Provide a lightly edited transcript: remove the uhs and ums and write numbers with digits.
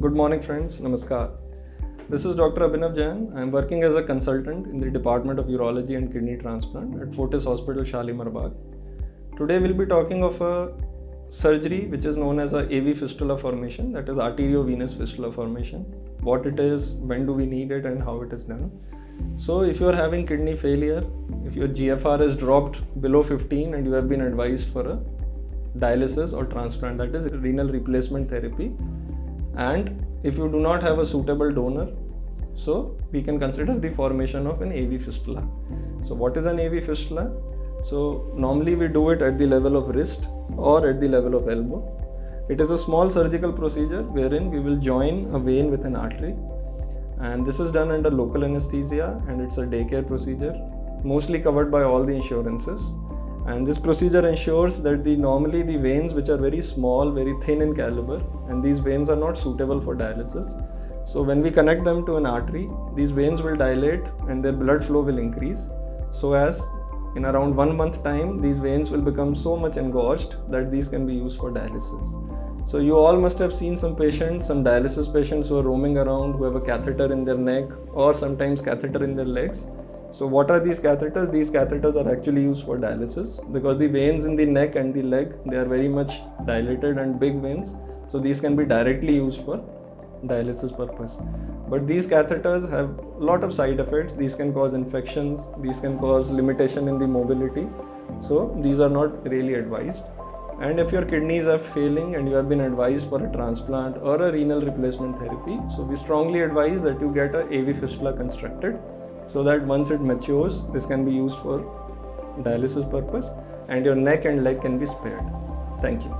Good morning, friends. Namaskar. This is Dr. Abhinav Jain. I am working as a consultant in the Department of Urology and Kidney Transplant at Fortis Hospital, Shalimar Bagh. Today, we'll be talking of a surgery which is known as a AV fistula formation, that is arteriovenous fistula formation. What it is, when do we need it, and how it is done. So, if you are having kidney failure, if your GFR is dropped below 15 and you have been advised for a dialysis or transplant, that is renal replacement therapy, and if you do not have a suitable donor, so we can consider the formation of an AV fistula. So what is an AV fistula? So normally we do it at the level of wrist or at the level of elbow. It is a small surgical procedure wherein we will join a vein with an artery, and this is done under local anesthesia, and it's a daycare procedure mostly covered by all the insurances. And this procedure ensures that normally the veins, which are very small, very thin in caliber, and these veins are not suitable for dialysis. So when we connect them to an artery, these veins will dilate and their blood flow will increase. So as in around 1 month time, these veins will become so much engorged that these can be used for dialysis. So you all must have seen some patients, some dialysis patients who are roaming around, who have a catheter in their neck or sometimes catheter in their legs. So what are these catheters? These catheters are actually used for dialysis because the veins in the neck and the leg, they are very much dilated and big veins. So these can be directly used for dialysis purpose. But these catheters have a lot of side effects. These can cause infections. These can cause limitation in the mobility. So these are not really advised. And if your kidneys are failing and you have been advised for a transplant or a renal replacement therapy, so we strongly advise that you get a AV fistula constructed, so that once it matures, this can be used for dialysis purpose and your neck and leg can be spared. Thank you.